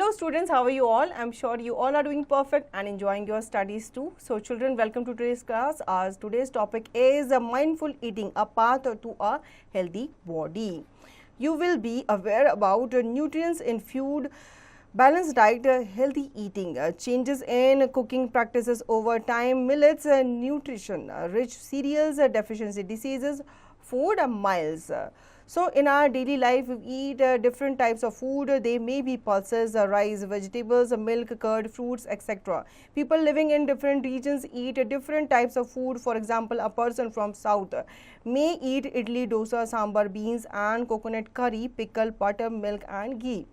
Hello students, how are you all? I'm sure you all are doing perfect and enjoying your studies too. So children, welcome to today's class. As today's topic is mindful eating, a path to a healthy body. You will be aware about nutrients in food, balanced diet, healthy eating, changes in cooking practices over time, millets, nutrition, rich cereals, deficiency diseases, food miles. So in our daily life, we eat different types of food. They may be pulses, rice, vegetables, milk, curd, fruits, etc. People living in different regions eat different types of food. For example, a person from south may eat idli, dosa, sambar, beans and coconut curry, pickle, butter, milk and ghee.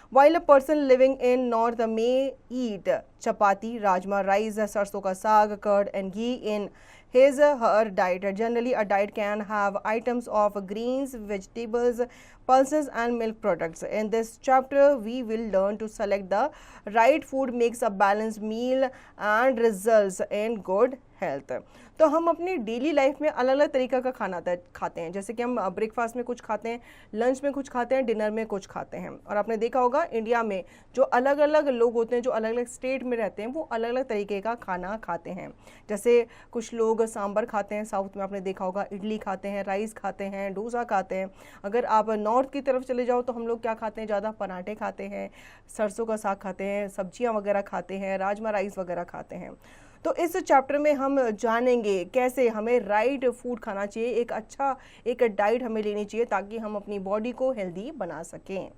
While a person living in north may eat chapati, rajma, rice, sarson ka saag, curd and ghee in his her diet. Generally, a diet can have items of grains, vegetables, pulses and milk products. In this chapter, we will learn to select the right food, makes a balanced meal and results in good health. तो हम अपनी daily life में अलग अलग तरीक़ा का खाना खाते हैं. जैसे कि हम ब्रेकफास्ट में कुछ खाते हैं, लंच में कुछ खाते हैं, डिनर में कुछ खाते हैं. और आपने देखा होगा इंडिया में जो अलग अलग लोग होते हैं, जो अलग अलग स्टेट में रहते हैं, वो अलग अलग तरीके का खाना खाते हैं. जैसे कुछ लोग सांभर खाते हैं, साउथ में आपने देखा होगा इडली खाते हैं, राइस खाते हैं, डोसा खाते हैं. अगर आप नॉर्थ की तरफ चले जाओ तो हम लोग क्या खाते हैं, ज़्यादा पराठे खाते हैं, सरसों का साग खाते हैं, सब्जियाँ वगैरह खाते हैं, राजमा राइस वगैरह खाते हैं. तो इस चैप्टर में हम जानेंगे कैसे हमें राइट फूड खाना चाहिए, एक डाइट हमें लेनी चाहिए ताकि हम अपनी बॉडी को हेल्दी बना सकें.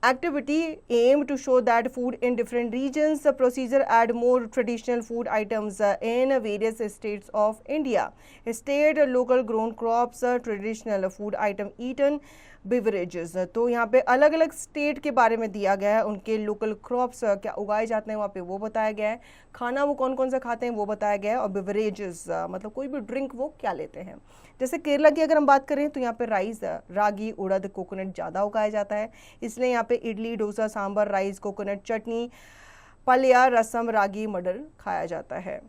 Activity aim to show that food in different regions. The procedure add more traditional food items in various states of India. State local grown crops, traditional food item eaten, beverages. तो यहाँ पे अलग अलग state के बारे में दिया गया है, उनके लोकल क्रॉप्स क्या उगाए जाते हैं वहाँ पे वो बताया गया है, खाना वो कौन कौन सा खाते हैं वो बताया गया है, और बेवरेजेस मतलब कोई भी ड्रिंक वो क्या लेते हैं. जैसे केरला की अगर हम बात करें तो यहाँ पे राइस, रागी, उड़द, कोकोनट ज़्यादा उगाया जाता है, इसलिए यहाँ पे इडली, डोसा, सांभर, राइस, कोकोनट चटनी, पलिया, रसम, रागी, मटर खाया जाता है.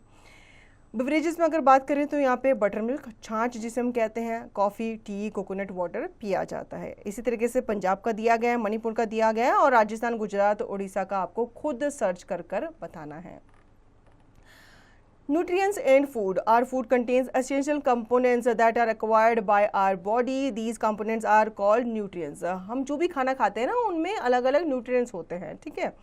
बेवरेजेस में अगर बात करें तो यहाँ पे बटर मिल्क, छाछ जिसे हम कहते हैं, कॉफ़ी, टी, कोकोनट वाटर पिया जाता है. इसी तरीके से पंजाब का दिया गया है, मणिपुर का दिया गया है, और राजस्थान, गुजरात, उड़ीसा का आपको खुद सर्च कर बताना है. Nutrients in food. Our food contains essential components that are acquired by our body. These components are called nutrients. हम जो भी खाना खाते हैं ना उनमें अलग अलग nutrients होते हैं, ठीक है.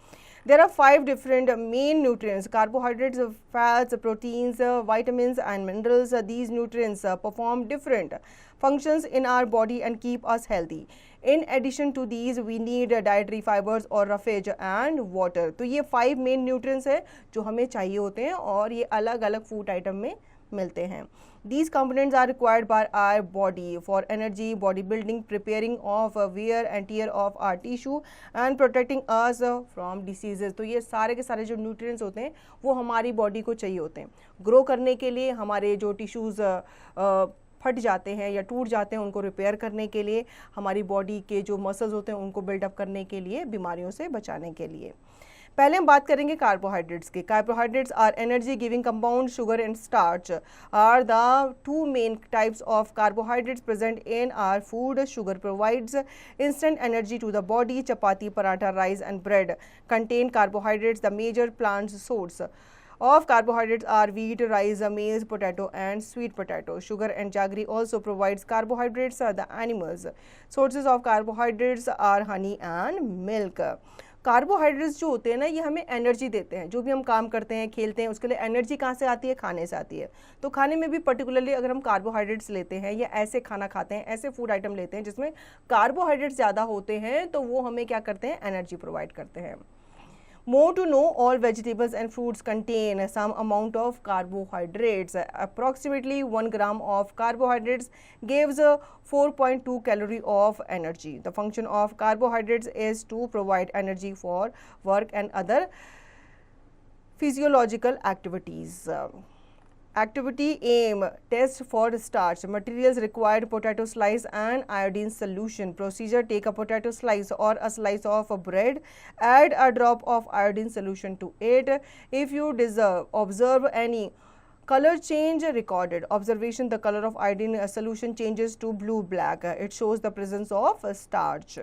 There are 5 different main nutrients: carbohydrates, fats, proteins, vitamins and minerals. These nutrients perform different functions in our body and keep us healthy. In addition to these, we need dietary fibers or roughage and water. तो ये 5 main nutrients है जो हमें चाहिए होते हैं और ये अलग अलग food item में मिलते हैं. These components are required by our body for energy, bodybuilding, preparing of wear and tear of our tissue and protecting us from diseases. तो ये सारे के सारे जो nutrients होते हैं वो हमारी body को चाहिए होते हैं. Grow करने के लिए, हमारे जो tissues फट जाते हैं या टूट जाते हैं उनको रिपेयर करने के लिए, हमारी बॉडी के जो मसल्स होते हैं उनको बिल्डअप करने के लिए, बीमारियों से बचाने के लिए. पहले हम बात करेंगे कार्बोहाइड्रेट्स की. Carbohydrates are energy giving compound. Sugar and starch are the 2 main types of carbohydrates present in our food. Sugar provides instant energy to the body. Chapati, paratha, rice and bread contain carbohydrates. The major plant source of carbohydrates are wheat, rice, maize, potato and sweet potato. Sugar and jaggery also provides carbohydrates. The animals sources of carbohydrates are honey and milk. Carbohydrates जो होते हैं ना ये हमें energy देते हैं. जो भी हम काम करते हैं, खेलते हैं, उसके लिए एनर्जी कहाँ से आती है, खाने से आती है. तो खाने में भी पर्टिकुलरली अगर हम कार्बोहाइड्रेट्स लेते हैं या ऐसे खाना खाते हैं, ऐसे फूड आइटम लेते हैं जिसमें कार्बोहाइड्रेट्स ज़्यादा होते हैं तो वो हमें क्या करते हैं, एनर्जी प्रोवाइड करते हैं. More to know, all vegetables and fruits contain some amount of carbohydrates. Approximately 1 gram of carbohydrates gives 4.2 calorie of energy. The function of carbohydrates is to provide energy for work and other physiological activities. Activity aim test for starch. Materials required: potato slice and iodine solution. Procedure: take a potato slice or a slice of bread, add a drop of iodine solution to it. If you observe any color change recorded. Observation: the color of iodine solution changes to blue black. It shows the presence of starch.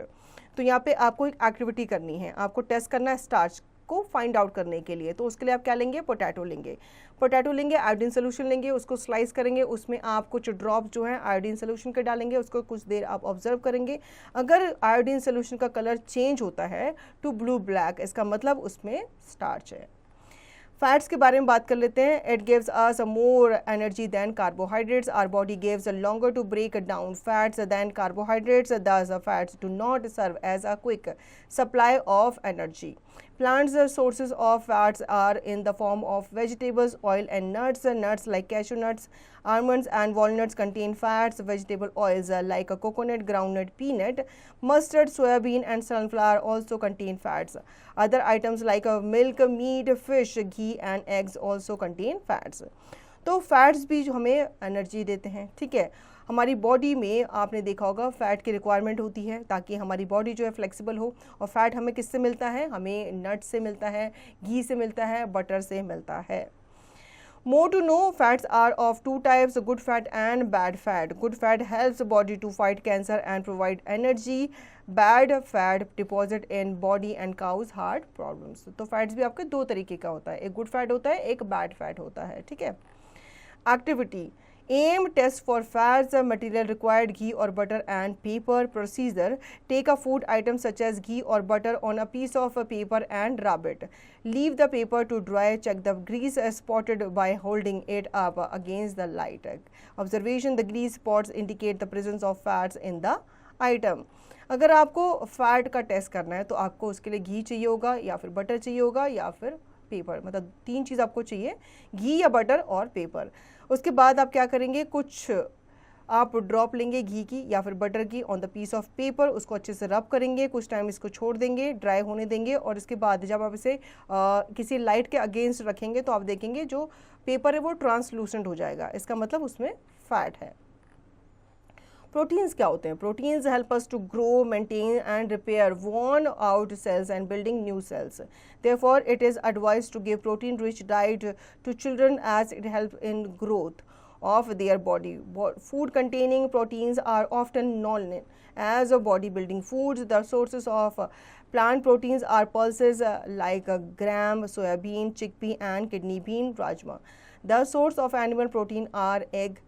तो यहाँ पे आपको एक activity करनी है, आपको test करना है स्टार्च को फाइंड आउट करने के लिए। तो उसके लिए आप क्या लेंगे, पोटैटो लेंगे, आयोडीन सोल्यूशन लेंगे, उसको स्लाइस करेंगे, उसमें आप कुछ ड्रॉप जो है आयोडीन सोल्यूशन के डालेंगे, उसको कुछ देर आप ऑब्जर्व करेंगे। अगर आयोडीन सोल्यूशन का कलर चेंज होता है टू ब्लू ब्लैक, इसका मतलब उसमें स्टार्च है। फैट्स के बारे में बात कर लेते हैं। It gives us more energy than carbohydrates. Our body gives longer to break down fats than carbohydrates, thus fats do not serve as a quick supply of energy. Plants sources of fats are in the form of vegetables, oil and nuts. Nuts like cashew nuts, almonds and walnuts contain fats. Vegetable oils like coconut, groundnut, peanut, mustard, soybean and sunflower also contain fats. Other items like milk, meat, fish, ghee and eggs also contain fats. तो fats भी जो हमें energy देते हैं, ठीक है। हमारी body में आपने देखा होगा फैट की रिक्वायरमेंट होती है ताकि हमारी बॉडी जो है फ्लेक्सिबल हो। और फैट हमें किससे मिलता है, हमें नट से मिलता है, घी से मिलता है, बटर से मिलता है। More to know, fats are of two types, good fat and bad fat. Good fat helps body to fight cancer and provide energy. Bad fat deposit in body and cause heart problems. तो fats भी आपके दो तरीके का होता है, एक good fat होता है, एक बैड फैट होता है, ठीक है। Activity: aim test for fats. Material required: ghee or butter and paper. Procedure: take a food item such as ghee or butter on a piece of paper and rub it. Leave the paper to dry. Check the grease spotted by holding it up against the light. Observation: the grease spots indicate the presence of fats in the item. अगर आपको fat का test करना है तो आपको उसके लिए घी चाहिए होगा या फिर बटर चाहिए होगा या फिर पेपर, मतलब तीन चीज़ आपको चाहिए, घी या बटर और पेपर। उसके बाद आप क्या करेंगे, कुछ आप ड्रॉप लेंगे घी की या फिर बटर की on the piece of paper, उसको अच्छे से रब करेंगे, कुछ टाइम इसको छोड़ देंगे, ड्राई होने देंगे और इसके बाद जब आप इसे किसी लाइट के अगेंस्ट रखेंगे तो आप देखेंगे जो पेपर है वो ट्रांसलूसेंट हो जाएगा, इसका मतलब उसमें फैट है। प्रोटीन्स क्या होते हैं? Proteins help us to grow, maintain and repair worn out cells and building new cells. Therefore, it is advised to give protein-rich diet to children as it helps in growth of their body. Food containing proteins are often known as bodybuilding foods. The sources of plant proteins are pulses like gram, soybean, chickpea and kidney bean, rajma. The source of animal protein are egg,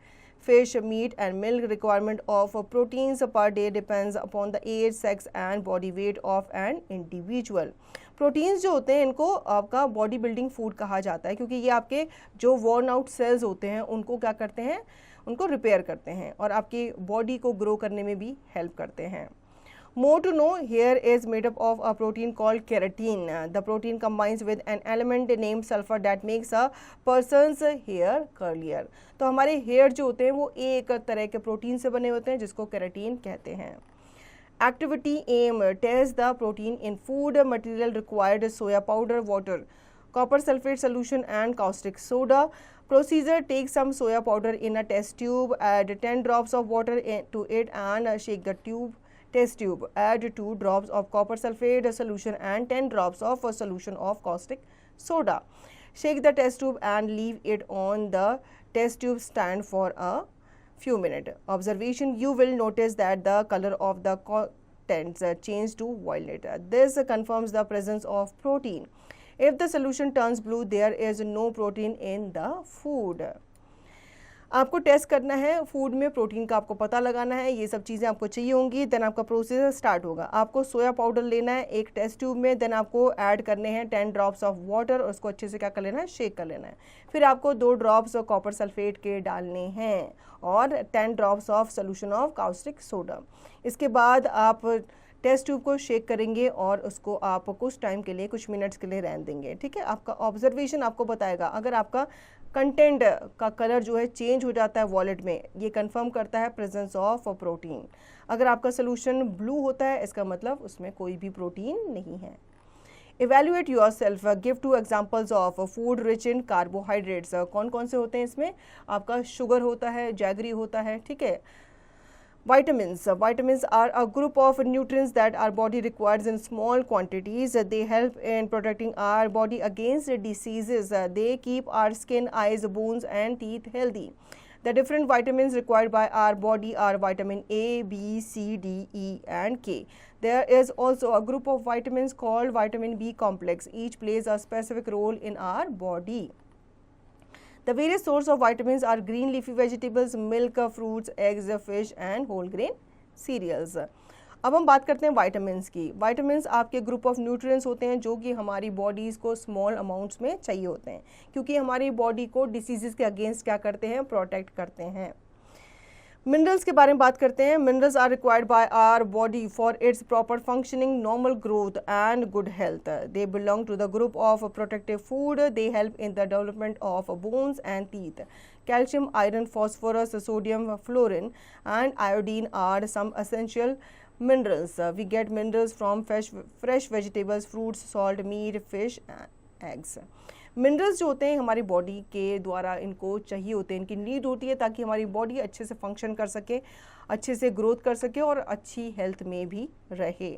fish, meat and milk. Requirement of proteins per day depends upon the age, sex and body weight of an individual. Proteins जो होते हैं इनको आपका body building food कहा जाता है क्योंकि ये आपके जो वॉर्न आउट सेल्स होते हैं उनको क्या करते हैं, उनको रिपेयर करते हैं और आपकी बॉडी को ग्रो करने में भी हेल्प करते हैं। More to know, hair is made up of a protein called keratin. The protein combines with an element named sulfur that makes a person's hair curlier. तो हमारे हेयर जो होते हैं वो एक तरह के प्रोटीन से बने होते हैं जिसको केराटिन कहते हैं। Activity: aim test the protein in food. Material required: soya powder, water, copper sulfate solution and caustic soda. Procedure: take some soya powder in a test tube, add 10 drops of water to it and shake the test tube. Add 2 drops of copper sulfate solution and 10 drops of a solution of caustic soda. Shake the test tube and leave it on the test tube stand for a few minutes. Observation: you will notice that the color of the contents change to violet. This confirms the presence of protein. If the solution turns blue, there is no protein in the food. आपको test करना है food में protein का, आपको पता लगाना है, ये सब चीज़ें आपको चाहिए होंगी। देन आपका प्रोसेस स्टार्ट होगा। आपको सोया पाउडर लेना है एक टेस्ट ट्यूब में, देन आपको ऐड करने हैं 10 ड्रॉप्स ऑफ वाटर, उसको अच्छे से क्या कर लेना है, शेक कर लेना है। फिर आपको 2 ड्रॉप्स कॉपर सल्फेट के डालने हैं और 10 drops of solution of caustic soda. इसके बाद आप टेस्ट ट्यूब को शेक करेंगे और उसको आप कुछ टाइम के लिए, कुछ मिनट्स के लिए रहने देंगे, ठीक है। आपका ऑब्जर्वेशन आपको बताएगा अगर आपका कंटेंट का कलर जो है चेंज हो जाता है वॉलेट में, ये कंफर्म करता है प्रेजेंस ऑफ प्रोटीन। अगर आपका सोल्यूशन ब्लू होता है इसका मतलब उसमें कोई भी प्रोटीन नहीं है। Evaluate your self, give 2 examples of food rich in carbohydrates. कौन कौन से होते हैं इसमें? आपका शुगर होता है, जैगरी होता है, ठीक है, Vitamins. Vitamins are a group of nutrients that our body requires in small quantities. They help in protecting our body against diseases. They keep our skin, eyes, bones, and teeth healthy. The different vitamins required by our body are vitamin A, B, C, D, E, and K. There is also a group of vitamins called vitamin B complex. Each plays a specific role in our body. The various sources of vitamins are green leafy vegetables, milk, fruits, eggs, fish and whole grain cereals. अब हम बात करते हैं vitamins की. Vitamins आपके group of nutrients होते हैं जो कि हमारी बॉडीज़ को स्मॉल अमाउंट्स में चाहिए होते हैं, क्योंकि हमारी बॉडी को डिसीज़ के अगेंस्ट क्या करते हैं, प्रोटेक्ट करते हैं. मिनरल्स के बारे में बात करते हैं. Minerals are required by our body for its proper functioning, normal growth and good health. They belong to the group of protective food. They help in the development of bones and teeth. Calcium, iron, phosphorus, sodium, fluorine and iodine are some essential minerals. We get minerals from fresh vegetables, fruits, salt, meat, fish, eggs. Minerals जो होते हैं हमारी body के द्वारा इनको चाहिए होते हैं, इनकी नीड होती है ताकि हमारी बॉडी अच्छे से फंक्शन कर सके, अच्छे से ग्रोथ कर सके और अच्छी हेल्थ में भी रहे.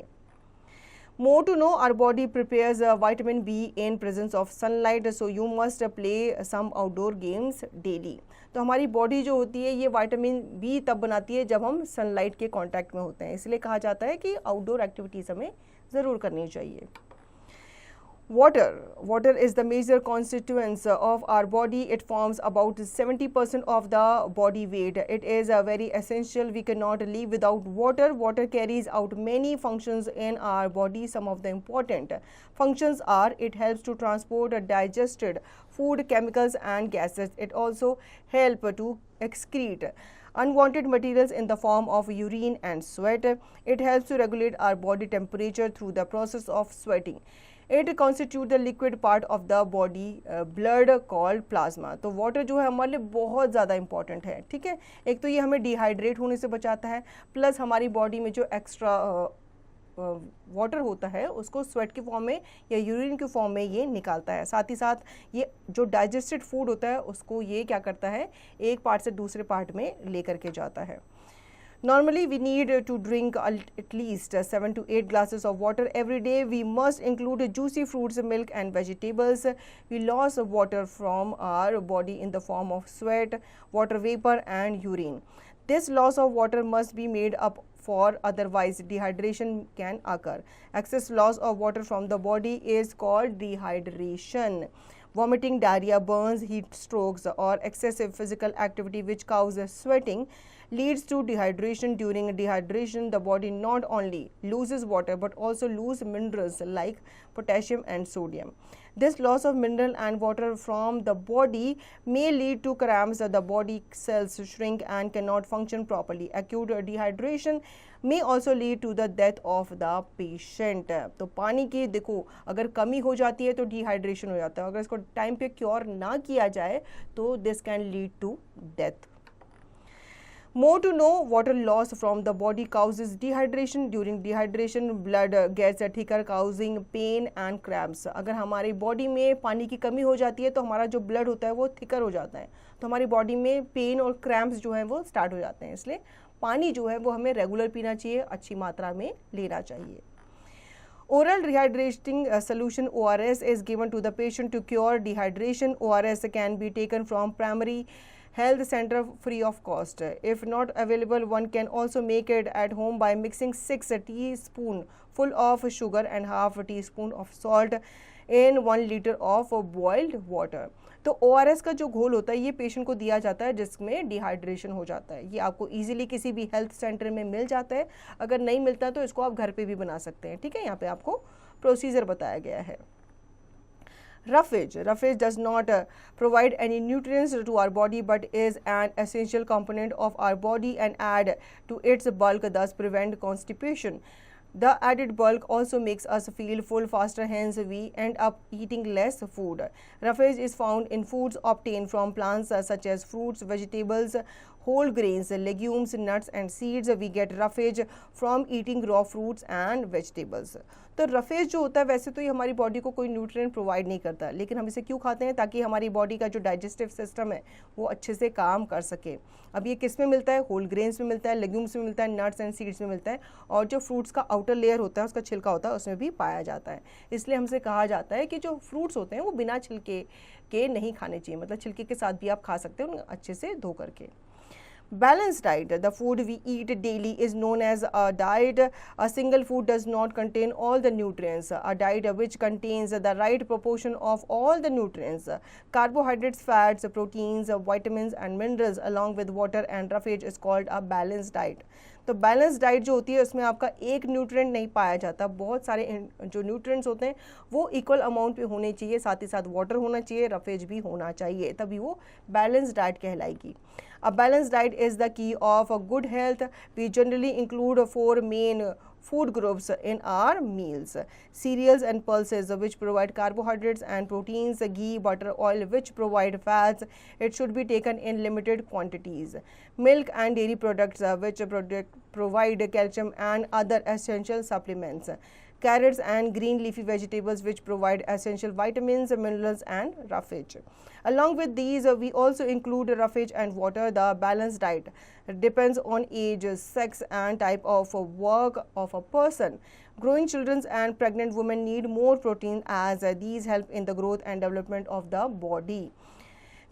More to know, our body prepares vitamin B in presence of sunlight, so you must play some outdoor games daily. तो हमारी बॉडी जो होती है ये विटामिन बी तब बनाती है जब हम सनलाइट के कांटेक्ट में होते हैं, इसलिए कहा जाता है कि आउटडोर एक्टिविटीज़ हमें ज़रूर करनी चाहिए. Water is the major constituent of our body. It forms about 70% of the body weight. It is very essential. We cannot live without water. Water carries out many functions in our body. Some of the important functions are: it helps to transport digested food, chemicals and gases. It also helps to excrete unwanted materials in the form of urine and sweat. It helps to regulate our body temperature through the process of sweating. It constitutes the liquid part of the body blood called plasma. तो water जो है हमारे लिए बहुत ज़्यादा important है. ठीक है, एक तो ये हमें डिहाइड्रेट होने से बचाता है, प्लस हमारी बॉडी में जो एक्स्ट्रा वाटर होता है उसको स्वेट के फॉर्म में या यूरिन के फॉर्म में ये निकालता है. साथ ही साथ ये जो डाइजेस्टेड फूड होता है उसको ये क्या करता है, एक पार्ट से दूसरे पार्ट में लेकर के जाता है. Normally, we need to drink at least 7 to 8 glasses of water every day. We must include juicy fruits, milk and vegetables. We lose water from our body in the form of sweat, water vapor and urine. This loss of water must be made up for, otherwise dehydration can occur. Excess loss of water from the body is called dehydration. Vomiting, diarrhea, burns, heat strokes or excessive physical activity which causes sweating leads to dehydration. During dehydration, the body not only loses water but also loses minerals like potassium and sodium. This loss of mineral and water from the body may lead to cramps. The body cells shrink and cannot function properly. Acute dehydration may also lead to the death of the patient. तो पानी की देखो अगर कमी हो जाती है तो डिहाइड्रेशन हो जाता है, अगर इसको टाइम पे क्योर ना किया जाए तो this can lead to death. More to know, water loss from the body causes dehydration. During dehydration, blood gets thicker, causing pain and cramps. अगर हमारी बॉडी में पानी की कमी हो जाती है तो हमारा जो ब्लड होता है वो थिकर हो जाता है, तो हमारी बॉडी में पेन और क्रैम्प्स जो है वो स्टार्ट हो जाते हैं. इसलिए पानी जो है वो हमें रेगुलर पीना चाहिए, अच्छी मात्रा में लेना चाहिए. Oral rehydrating solution ORS is given to the patient to cure dehydration. ORS can be taken from primary health center free of cost. If not available, one can also make it at home by mixing 6 teaspoons full of sugar and half a teaspoon of salt in 1 liter of boiled water. तो ORS का जो घोल होता है ये patient को दिया जाता है जिसमें डिहाइड्रेशन हो जाता है. ये आपको इजीली किसी भी हेल्थ सेंटर में मिल जाता है. अगर नहीं मिलता तो इसको आप घर पे भी बना सकते हैं. ठीक है, यहाँ पे आपको प्रोसीजर बताया गया है. Roughage does not provide any nutrients to our body but is an essential component of our body and add to its bulk, thus prevent constipation. The added bulk also makes us feel full faster, hence we end up eating less food. Roughage is found in foods obtained from plants such as fruits, vegetables, whole grains, legumes, nuts and seeds. We get roughage from eating raw fruits and vegetables. तो roughage जो होता है वैसे तो ये हमारी body को कोई न्यूट्रिएंट प्रोवाइड नहीं करता, लेकिन हम इसे क्यों खाते हैं? ताकि हमारी बॉडी का जो डाइजेस्टिव सिस्टम है वो अच्छे से काम कर सके। अब ये किस में मिलता है? होल ग्रेन्स में मिलता है, लेग्यूम्स में मिलता है, नट्स एंड सीड्स में मिलता है, और जो फ्रूट्स का आउटर लेयर होता है, उसका छिलका होता है, उसमें भी पाया जाता है। इसलिए हमसे कहा जाता है कि जो फ्रूट्स होते हैं वो बिना छिलके के नहीं खाने चाहिए, मतलब छिलके के साथ भी आप खा सकते हो अच्छे से धो करके। Balanced diet, the food we eat daily is known as a diet. A single food does not contain all the nutrients. A diet which contains the right proportion of all the nutrients, carbohydrates, fats, proteins, vitamins and minerals along with water and roughage is called a balanced diet. तो balance diet जो होती है उसमें आपका एक nutrient नहीं पाया जाता, बहुत सारे जो न्यूट्रिएंट्स होते हैं वो इक्वल अमाउंट पे होने चाहिए, साथ ही साथ वाटर होना चाहिए, रफेज भी होना चाहिए, तभी वो बैलेंस डाइट कहलाएगी। A balanced diet is the key of a good health. We generally include 4 main food groups in our meals: cereals and pulses, which provide carbohydrates and proteins; ghee, butter, oil, which provide fats. It should be taken in limited quantities; milk and dairy products, which provide calcium and other essential supplements; carrots and green leafy vegetables, which provide essential vitamins, minerals and roughage. Along with these, we also include roughage and water. The balanced diet depends on age, sex and type of work of a person. Growing children and pregnant women need more protein, as these help in the growth and development of the body.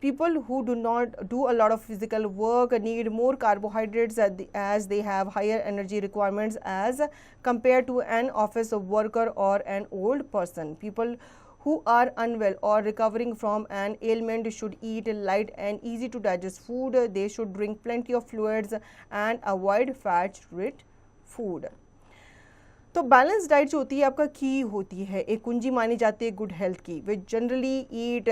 People who do not do a lot of physical work need more carbohydrates, as they have higher energy requirements as compared to an office worker or an old person. People who are unwell or recovering from an ailment should eat light and easy to digest food. They should drink plenty of fluids and avoid fat-rich food. तो balance diet जो होती है आपका की होती है, एक कुंजी मानी जाती है गुड हेल्थ की। They generally eat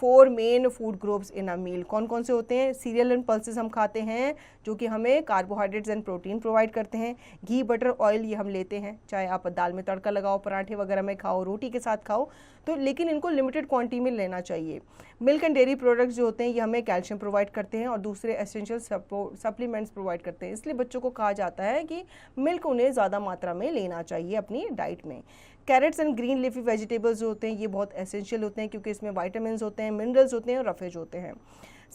4 main food groups in a meal. कौन कौन से होते हैं? सीरियल एंड पल्सेस हम खाते हैं जो कि हमें कार्बोहाइड्रेट्स एंड प्रोटीन प्रोवाइड करते हैं। घी, बटर, ऑयल ये हम लेते हैं, चाहे आप दाल में तड़का लगाओ, पराठे वगैरह में खाओ, रोटी के साथ खाओ, तो लेकिन इनको लिमिटेड क्वांटिटी में लेना चाहिए। मिल्क एंड डेयरी प्रोडक्ट्स जो होते हैं ये हमें कैल्शियम प्रोवाइड करते हैं और दूसरे एसेंशियल सप्लीमेंट्स प्रोवाइड करते हैं, इसलिए बच्चों को कहा जाता है कि मिल्क उन्हें ज़्यादा मात्रा में लेना चाहिए अपनी डाइट में। Carrots and green leafy vegetables जो होते हैं ये बहुत एसेंशियल होते हैं क्योंकि इसमें वाइटामिन होते हैं, मिनरल्स होते हैं और रफेज होते हैं।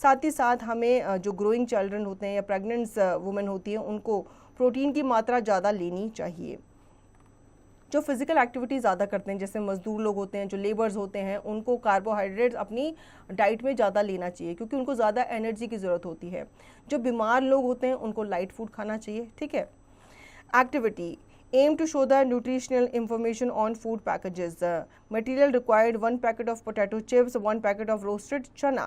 साथ ही साथ हमें जो ग्रोइंग चिल्ड्रन होते हैं या प्रेग्नेंट वुमेन होती है उनको प्रोटीन की मात्रा ज़्यादा लेनी चाहिए। जो फिजिकल एक्टिविटी ज़्यादा करते हैं जैसे मजदूर लोग होते हैं, जो लेबर्स होते हैं, उनको कार्बोहाइड्रेट्स अपनी डाइट में ज़्यादा लेना चाहिए क्योंकि उनको ज़्यादा एनर्जी की ज़रूरत होती है। जो बीमार लोग होते हैं उनको लाइट फूड खाना चाहिए, ठीक है। Activity aim to show the nutritional information on food packages. Material required: 1 packet of potato chips, 1 packet of roasted chana.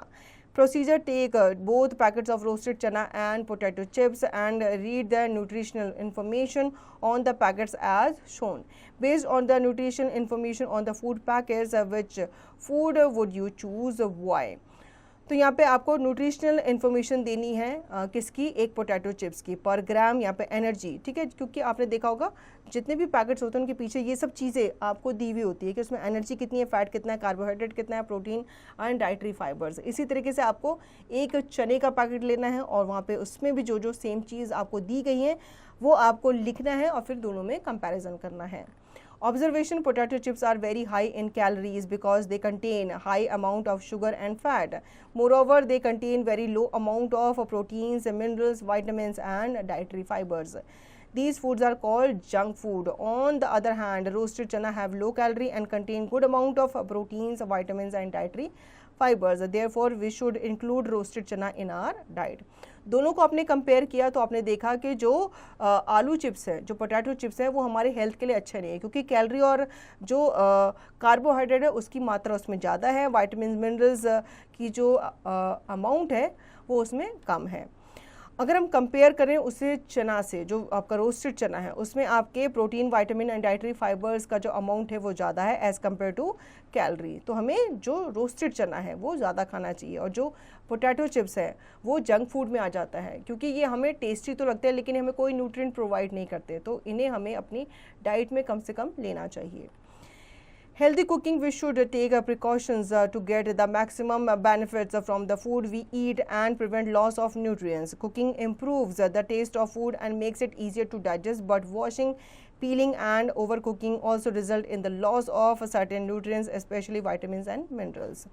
Procedure: take both packets of roasted chana and potato chips and read the nutritional information on the packets as shown. Based on the nutritional information on the food packets, which food would you choose? Why? तो यहाँ पे आपको nutritional information देनी है किसकी? एक potato chips की। पर ग्राम यहाँ पे एनर्जी, ठीक है, क्योंकि आपने देखा होगा जितने भी पैकेट्स होते हैं उनके पीछे ये सब चीज़ें आपको दी हुई होती है कि उसमें एनर्जी कितनी है, फैट कितना है, कार्बोहाइड्रेट कितना है, प्रोटीन एंड डाइटरी फाइबर्स। इसी तरीके से आपको एक चने का पैकेट लेना है और वहाँ पे उसमें भी जो जो सेम चीज़ आपको दी गई है वो आपको लिखना है और फिर दोनों में कंपैरिजन करना है। Observation: potato chips are very high in calories because they contain high amount of sugar and fat. Moreover, they contain very low amount of proteins, minerals, vitamins and dietary fibers. These foods are called junk food. On the other hand, roasted chana have low calorie and contain good amount of proteins, vitamins and dietary fibers. Therefore, we should include roasted chana in our diet. दोनों को आपने compare किया तो आपने देखा कि जो आलू चिप्स है, जो पोटैटो चिप्स है वो हमारे हेल्थ के लिए अच्छे नहीं है क्योंकि कैलोरी और जो कार्बोहाइड्रेट है उसकी मात्रा उसमें ज़्यादा है, विटामिन मिनरल्स की जो अमाउंट है वो उसमें कम है। अगर हम कंपेयर करें उसे चना से, जो आपका रोस्टेड चना है उसमें आपके protein, vitamin and dietary fibres का जो अमाउंट है वो ज़्यादा है एज़ कम्पेयर टू कैलोरी। तो हमें जो रोस्टेड चना है वो ज़्यादा खाना चाहिए और जो पोटैटो चिप्स है वो जंक फूड में आ जाता है क्योंकि ये हमें टेस्टी तो लगते हैं लेकिन हमें कोई न्यूट्रिएंट प्रोवाइड नहीं करते, तो इन्हें हमें अपनी डाइट में कम से कम लेना चाहिए। Healthy cooking, we should take precautions to get the maximum benefits from the food we eat and prevent loss of nutrients. Cooking improves the taste of food and makes it easier to digest, but washing, peeling and overcooking also result in the loss of certain nutrients, especially vitamins and minerals.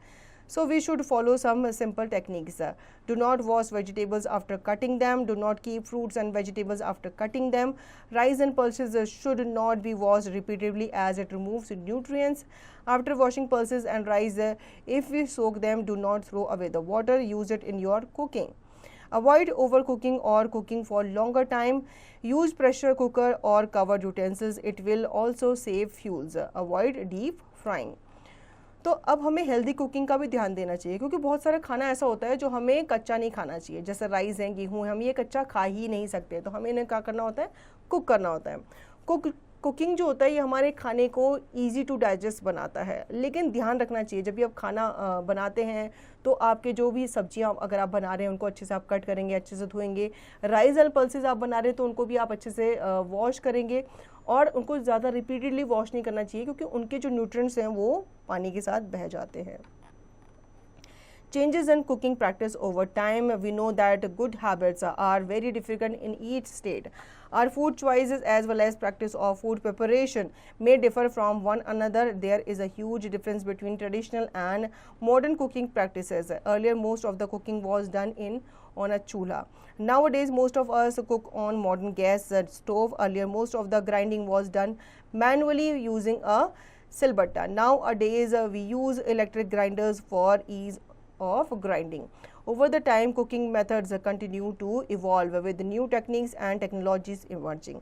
So we should follow some simple techniques. Do not wash vegetables after cutting them. Do not keep fruits and vegetables after cutting them. Rice and pulses should not be washed repeatedly as it removes nutrients. After washing pulses and rice, if we soak them, do not throw away the water. Use it in your cooking. Avoid overcooking or cooking for longer time. Use pressure cooker or covered utensils. It will also save fuels. Avoid deep frying. तो अब हमें healthy cooking का भी ध्यान देना चाहिए, क्योंकि बहुत सारा खाना ऐसा होता है जो हमें कच्चा नहीं खाना चाहिए। जैसे राइस है, गेहूँ है, हम ये कच्चा खा ही नहीं सकते, तो हमें इन्हें क्या करना होता है, कुक करना होता है। कुकिंग जो होता है ये हमारे खाने को ईजी टू डाइजेस्ट बनाता है। लेकिन ध्यान रखना चाहिए, जब भी आप खाना बनाते हैं तो आपके जो भी सब्जियां अगर आप बना रहे हैं उनको अच्छे से आप कट करेंगे, अच्छे से धोएंगे। राइस एंड पल्सेस आप बना रहे हैं तो उनको भी आप अच्छे से वॉश करेंगे, और उनको ज़्यादा रिपीटेडली वॉश नहीं करना चाहिए, क्योंकि उनके जो न्यूट्रिएंट्स हैं वो पानी के साथ बह जाते हैं। Changes in cooking practice over time. We know that good habits are very different in each state. Our food choices as well as practice of food preparation may differ from one another. There is a huge difference between traditional and modern cooking practices. Earlier, most of the cooking was done on a chulha. Nowadays, most of us cook on modern gas stove. Earlier, most of the grinding was done manually using a silbatta. Nowadays, we use electric grinders for ease of grinding. Over the time, cooking methods continue to evolve with new techniques and technologies emerging.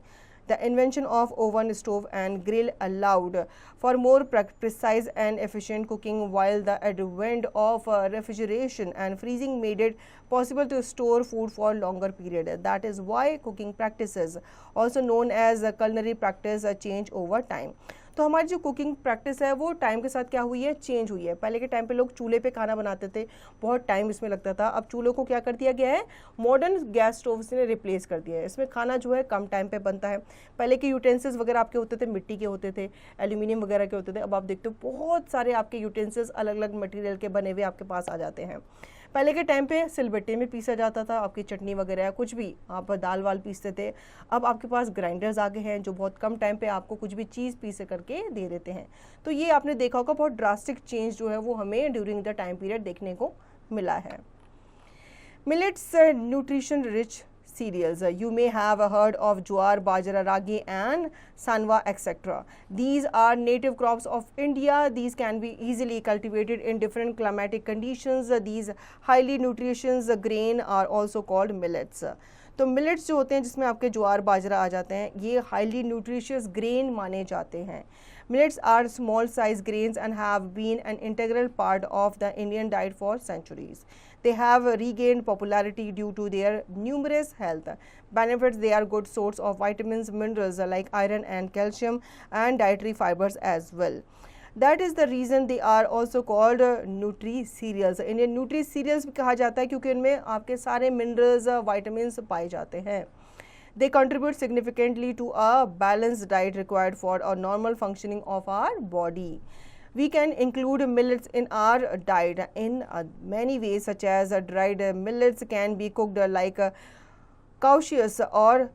The invention of oven, stove and grill allowed for more precise and efficient cooking, while the advent of refrigeration and freezing made it possible to store food for longer period. That is why cooking practices, also known as culinary practice, change over time. तो हमारी जो cooking practice है वो time के साथ क्या हुई है, चेंज हुई है। पहले के टाइम पे लोग चूल्हे पे खाना बनाते थे, बहुत टाइम इसमें लगता था। अब चूल्हों को क्या कर दिया गया है, मॉडर्न गैस स्टोव्स ने रिप्लेस कर दिया है। इसमें खाना जो है कम टाइम पे बनता है। पहले के यूटेंसिल्स वगैरह आपके होते थे मिट्टी के होते थे, एल्यूमिनियम वगैरह के होते थे। अब आप देखते हो बहुत सारे आपके यूटेंसिल्स अलग अलग मटेरियल के बने हुए आपके पास आ जाते हैं। पहले के टाइम पे सिलबट्टे में पीसा जाता था, आपकी चटनी वगैरह कुछ भी, आप दाल वाल पीसते थे। अब आपके पास ग्राइंडर्स आ गए हैं जो बहुत कम टाइम पे आपको कुछ भी चीज़ पीस करके दे देते हैं। तो ये आपने देखा होगा बहुत ड्रास्टिक चेंज जो है वो हमें ड्यूरिंग द टाइम पीरियड देखने को मिला है। Millets nutrition rich cereals. You may have heard of jowar, bajra, ragi and sanwa, etc. These are native crops of India. These can be easily cultivated in different climatic conditions. These highly nutritious grain are also called millets. तो millets जो होते हैं जिसमें आपके ज्वार बाजरा आ जाते हैं, ये highly nutritious grain माने जाते हैं। Millets are small size grains and have been an integral part of the Indian diet for centuries. They have regained popularity due to their numerous health benefits. They are good source of vitamins, minerals like iron and calcium, and dietary fibers as well. That is the reason they are also called nutri cereals. इन्हें nutri cereals भी कहा जाता है क्योंकि इनमें आपके सारे minerals, vitamins पाए जाते हैं। They contribute significantly to a balanced diet required for a normal functioning of our body. We can include millets in our diet in many ways, such as dried millets can be cooked like cowshes or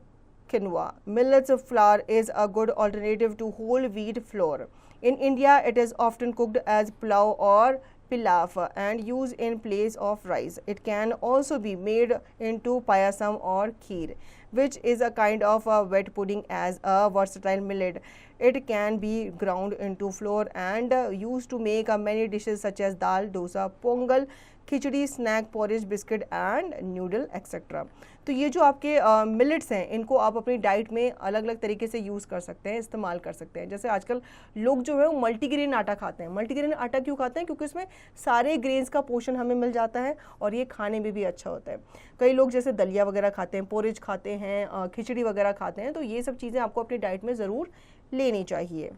quinoa. Millets flour is a good alternative to whole wheat flour. In India, it is often cooked as pulao or pilaf and used in place of rice. It can also be made into payasam or kheer, which is a kind of a wet pudding. As a versatile millet, it can be ground into flour and used to make many dishes such as dal, dosa, pongal, khichdi, snack, porridge, biscuit and noodle etcetera. तो ये जो आपके millets हैं इनको आप अपनी diet में अलग अलग तरीके से यूज़ कर सकते हैं, इस्तेमाल कर सकते हैं। जैसे आजकल लोग जो है वो मल्टीग्रेन आटा खाते हैं। मल्टीग्रेन आटा क्यों खाते हैं? क्योंकि इसमें सारे ग्रेन्स का पोषण हमें मिल जाता है और ये खाने में भी अच्छा होता है। कई लोग जैसे दलिया वगैरह खाते हैं, पोरेज खाते हैं, खिचड़ी वगैरह खाते हैं। तो ये सब चीज़ें आपको अपनी डाइट में ज़रूर लेनी चाहिए।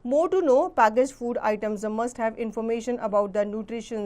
More to know, packaged food items must have information about the nutrition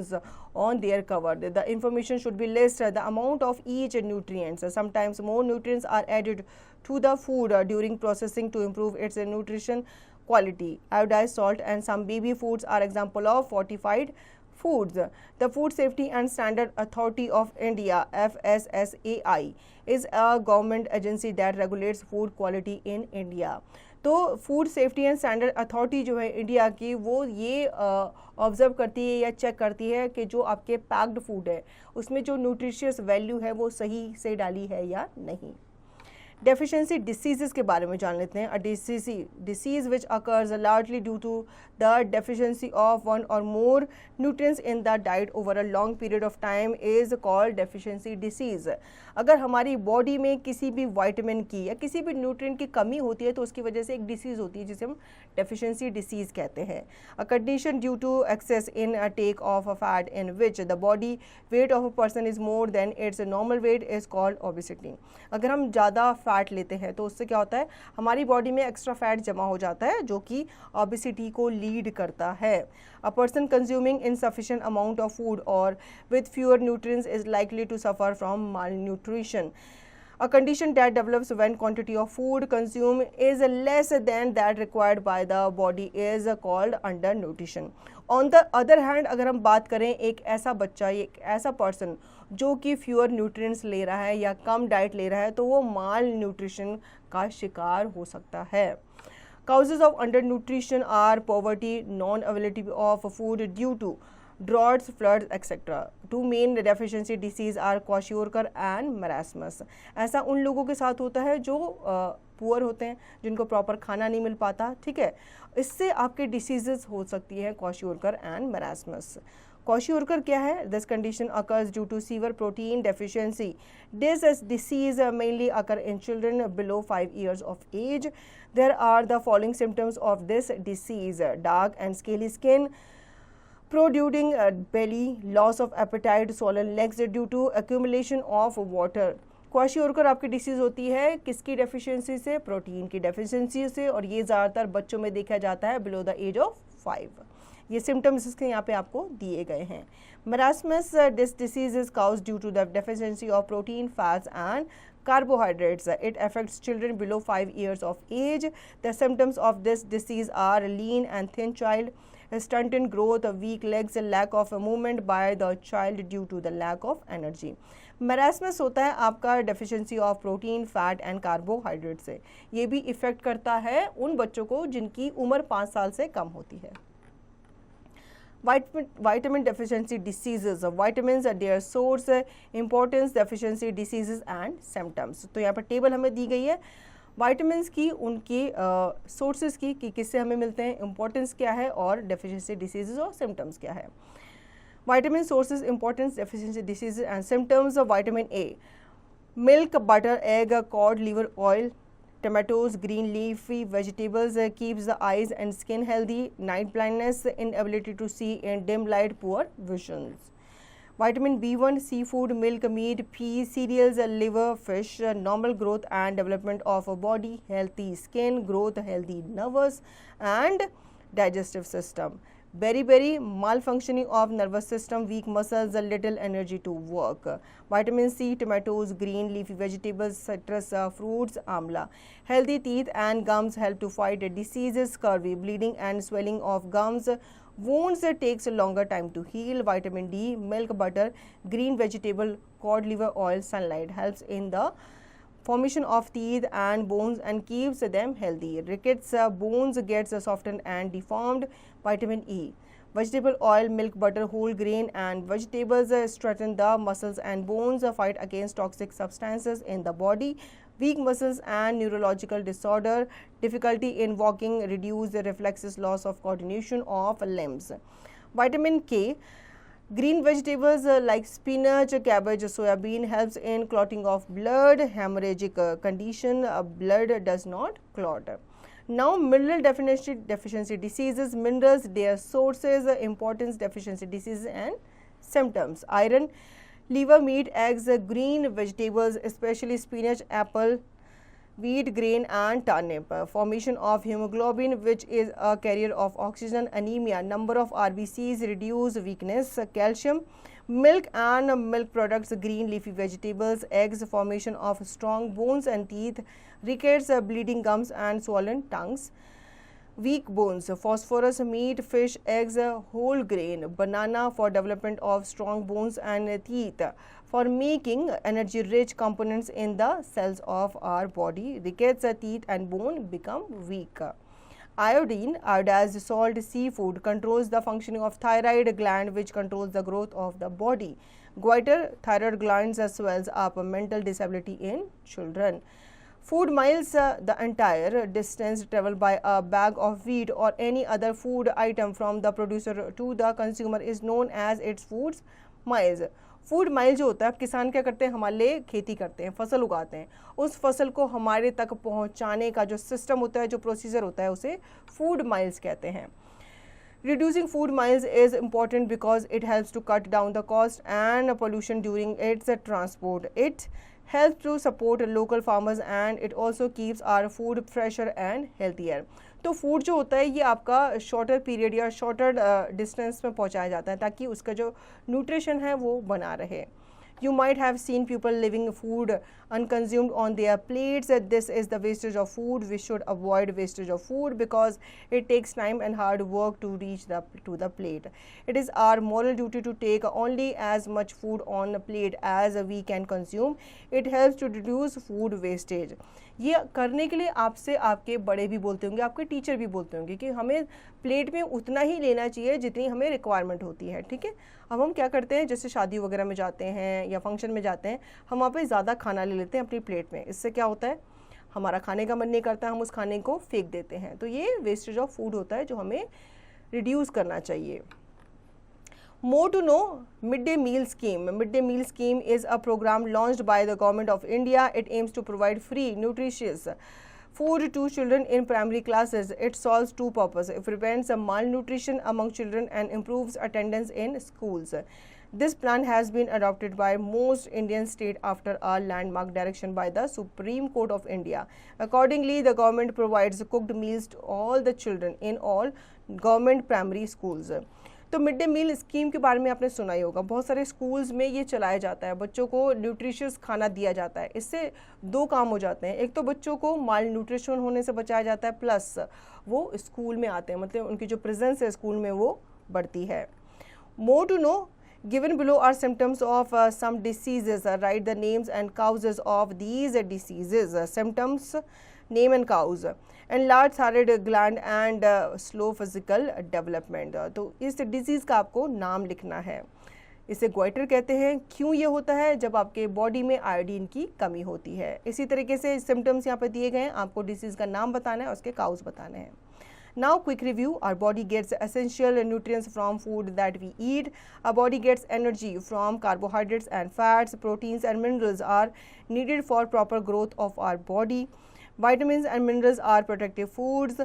on their cover. The information should be listed the amount of each nutrients. Sometimes more nutrients are added to the food during processing to improve its nutrition quality. Iodized salt and some baby foods are example of fortified foods. The Food Safety and Standard Authority of India (FSSAI) is a government agency that regulates food quality in India. तो food safety and standard authority जो है India की, वो ये observe करती है या check करती है कि जो आपके पैक्ड फूड है उसमें जो न्यूट्रिशियस वैल्यू है वो सही से डाली है या नहीं. डेफिशिएंसी डिसीजेस के बारे में जान लेते हैं. A disease which occurs largely due to the deficiency of one or more nutrients in the diet over a long period of time is called deficiency disease. अगर हमारी बॉडी में किसी भी वाइटामिन की या किसी भी न्यूट्रिएंट की कमी होती है तो उसकी वजह से एक डिसीज होती है जिसे हम डेफिशिएंसी डिसीज कहते हैं. A condition due to excess in a take of a fat in which the body weight of a person is more than its normal weight is called obesity. अगर हम ज़्यादा fat लेते हैं तो उससे क्या होता है, हमारी बॉडी में एक्स्ट्रा फैट जमा हो जाता है जो कि ओबेसिटी को लीड करता है. A person consuming insufficient amount of food or with fewer nutrients is likely to suffer from malnutrition. A condition that develops when quantity of food consumed is less than that required by the body is called undernutrition. On the other hand, अगर हम बात करें एक ऐसा बच्चा, एक ऐसा person जो कि फ्यूअर न्यूट्रिएंट्स ले रहा है या कम डाइट ले रहा है तो वो माल न्यूट्रिशन का शिकार हो सकता है. Causes of undernutrition are poverty, non-availability of food due to droughts, floods, etc. Two main deficiency disease are kwashiorkor and marasmus. ऐसा उन लोगों के साथ होता है जो पुअर होते हैं, जिनको प्रॉपर खाना नहीं मिल पाता. ठीक है, इससे आपके डिसीजेस हो सकती है kwashiorkor and marasmus. kwashiorkor क्या है? This condition occurs due to severe protein deficiency. This disease mainly occur in children below 5 years of age. There are the following symptoms of this disease: dark and scaly skin, protruding belly, loss of appetite, swollen legs due to accumulation of water. Kwashiorkor आपकी disease होती है किसकी deficiency से? Protein की deficiency से, और ये ज़्यादातर बच्चों में देखा जाता है बिलो द एज ऑफ 5. ये सिम्टम्स इसके यहाँ पे आपको दिए गए हैं. Marasmus this disease is cause due to the deficiency of protein, fats and carbohydrates. It affects children below 5 years of age. The symptoms of this disease are lean and thin child, stunted growth, weak legs, lack of movement by the child due to the lack of energy. Marasmus होता है आपका deficiency of protein, fat and carbohydrate से. ये भी effect करता है उन बच्चों को जिनकी उम्र 5 साल से कम होती है. Vitamin deficiency diseases. Vitamins are their source, importance, deficiency diseases and symptoms. तो यहाँ पर टेबल हमें दी गई है वाइटामिन की, उनके सोर्सेज की कि किससे हमें मिलते हैं, इंपॉर्टेंस क्या है और डेफिशिएंसी डिसीजेज और सिम्टम्स क्या है. Vitamin sources, importance, deficiency diseases and symptoms. Vitamin A, milk, butter, egg, cod liver oil, tomatoes, green leafy vegetables keeps the eyes and skin healthy. Night blindness, inability to see in dim light, poor visions. Vitamin B1, seafood, milk, meat, peas, cereals, liver, fish, normal growth and development of a body, healthy skin, growth, healthy nervous and digestive system. Berry, malfunctioning of nervous system, weak muscles, little energy to work. Vitamin C, tomatoes, green leafy vegetables, citrus fruits, amla. Healthy teeth and gums help to fight diseases, scurvy, bleeding and swelling of gums. Wounds takes a longer time to heal. Vitamin D, milk, butter, green vegetable, cod liver oil, sunlight helps in the formation of teeth and bones and keeps them healthy. Rickets bones gets softened and deformed. Vitamin E, vegetable oil, milk, butter, whole grain and vegetables strengthen the muscles and bones, fight against toxic substances in the body. Weak muscles and neurological disorder, difficulty in walking, reduce reflexes, loss of coordination of limbs. Vitamin K, green vegetables like spinach, cabbage, soybean helps in clotting of blood. Hemorrhagic condition, blood does not clot. Now mineral deficiency diseases. Minerals, their sources, importance, deficiency diseases and symptoms. Iron, liver, meat, eggs, green vegetables especially spinach, apple, wheat grain and turnip. Formation of hemoglobin, which is a carrier of oxygen. Anemia, number of RBCs reduce, weakness. Calcium, milk and milk products, green leafy vegetables, eggs, formation of strong bones and teeth. Rickets, bleeding gums and swollen tongues. weak bones, phosphorus, meat, fish, eggs, whole grain, banana for development of strong bones and teeth, for making energy rich components in the cells of our body. Rickets, teeth and bone become weak. Iodine, iodized salt, seafood, controls the functioning of thyroid gland, which controls the growth of the body. Goiter, thyroid glands swells up, mental disability in children. Food miles, the entire distance traveled by a bag of wheat or any other food item from the producer to the consumer is known as its food miles. Food mile जो होता है, किसान क्या करते हैं, हमारे लिए खेती करते हैं, फसल उगाते हैं, उस फसल को हमारे तक पहुंचाने का जो सिस्टम होता है, जो प्रोसीजर होता है, उसे फूड माइल्स कहते हैं. Reducing food miles is important because it helps to cut down the cost and pollution during its transport. It helps to support local farmers and it also keeps our food fresher and healthier. तो food जो होता है ये आपका shorter period या shorter distance में पहुंचाया जाता है ताकि उसका जो न्यूट्रिशन है वो बना रहे. You might have seen people leaving food unconsumed on their plates. This is the wastage of food. We should avoid wastage of food because it takes time and hard work to reach to the plate. It is our moral duty to take only as much food on the plate as we can consume. It helps to reduce food wastage. ये करने के लिए आपसे आपके बड़े भी बोलते होंगे, आपके टीचर भी बोलते होंगे कि हमें प्लेट में उतना ही लेना चाहिए जितनी हमें रिक्वायरमेंट होती है. ठीक है, अब हम क्या करते हैं, जैसे शादी वगैरह में जाते हैं या फंक्शन में जाते हैं, हम वहाँ पे ज़्यादा खाना ले लेते हैं अपनी प्लेट में. इससे क्या होता है, हमारा खाने का मन नहीं करता, हम उस खाने को फेंक देते हैं. तो ये वेस्टेज ऑफ फूड होता है जो हमें रिड्यूस करना चाहिए. More to know, Midday Meal Scheme. Midday Meal Scheme is a program launched by the Government of India. It aims to provide free, nutritious food to children in primary classes. It solves two purposes. It prevents malnutrition among children and improves attendance in schools. This plan has been adopted by most Indian states after a landmark direction by the Supreme Court of India. Accordingly, the government provides cooked meals to all the children in all government primary schools. तो mid day meal scheme के बारे में आपने सुना ही होगा, बहुत सारे schools में ये चलाया जाता है, बच्चों को न्यूट्रिशियस खाना दिया जाता है. इससे दो काम हो जाते हैं, एक तो बच्चों को माल न्यूट्रिशन होने से बचाया जाता है, प्लस वो स्कूल में आते हैं, मतलब उनकी जो प्रेजेंस है स्कूल में वो बढ़ती है. More to know, given below are symptoms of some diseases. Write the names and causes of these diseases. Symptoms, name and cause. Enlarged thyroid gland and slow physical development. तो इस disease का आपको नाम लिखना है. इसे गोइटर कहते हैं. क्यों ये होता है, जब आपके बॉडी में आयोडीन की कमी होती है. इसी तरीके से सिम्टम्स यहाँ पे दिए गए हैं, आपको डिसीज़ का नाम बताना है और उसके काउज बताने हैं. Now quick review. Our body gets essential nutrients from food that we eat. Our body gets energy from carbohydrates and fats. Proteins and minerals are needed for proper growth of our body. Vitamins and minerals are protective foods.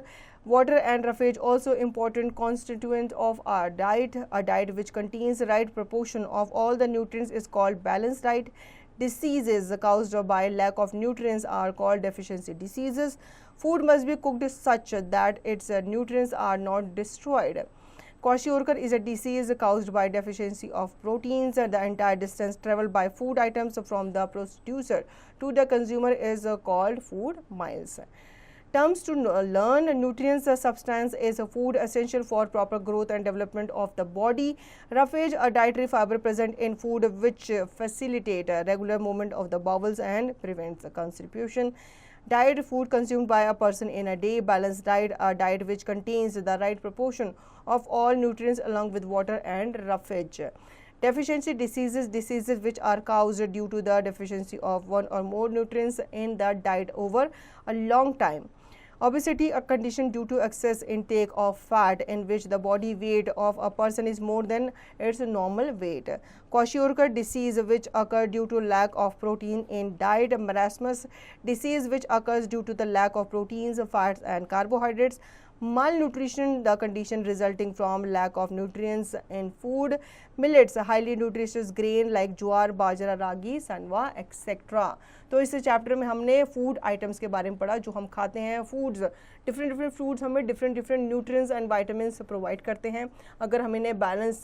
Water and roughage also important constituent of our diet. A diet which contains the right proportion of all the nutrients is called balanced diet. Diseases caused by lack of nutrients are called deficiency diseases. Food must be cooked such that its nutrients are not destroyed. Kwashiorkor is a disease caused by deficiency of proteins. The entire distance traveled by food items from the producer to the consumer is called food miles. Terms to learn: nutrients substance is a food essential for proper growth and development of the body. Roughage, a dietary fiber present in food which facilitate regular movement of the bowels and prevents constipation. Diet, food consumed by a person in a day. Balanced diet, a diet which contains the right proportion of all nutrients along with water and roughage. Deficiency diseases, diseases which are caused due to the deficiency of one or more nutrients in the diet over a long time. Obesity, a condition due to excess intake of fat in which the body weight of a person is more than its normal weight. Kwashiorkor disease, which occurs due to lack of protein in diet. Marasmus disease, which occurs due to the lack of proteins, fats and carbohydrates. Malnutrition, the condition resulting from lack of nutrients in food. Millets, highly nutritious grain like ज्वार, बाजरा, रागी, सनवा, etc. तो इस chapter में हमने food items के बारे में पढ़ा जो हम खाते हैं. फूड्स, डिफरेंट फूड्स हमें different nutrients and vitamins provide करते हैं. अगर हम इन्हें बैलेंस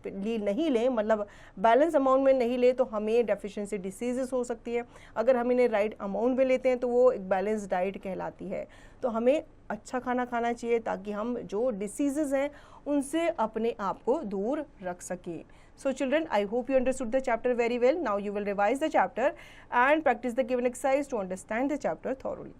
अमाउंटली नहीं लें, मतलब बैलेंस अमाउंट में नहीं लें, तो हमें डेफिशिएंसी डिसीजेस हो सकती है। अगर हम इन्हें राइट अमाउंट में लेते हैं तो वो एक बैलेंस डाइट कहलाती है। तो हमें अच्छा खाना खाना चाहिए ताकि हम जो डिसीजेस हैं उनसे अपने आप को दूर रख सकें। So children, I hope you understood the chapter very well. Now you will revise the chapter and practice the given exercise to understand the chapter thoroughly.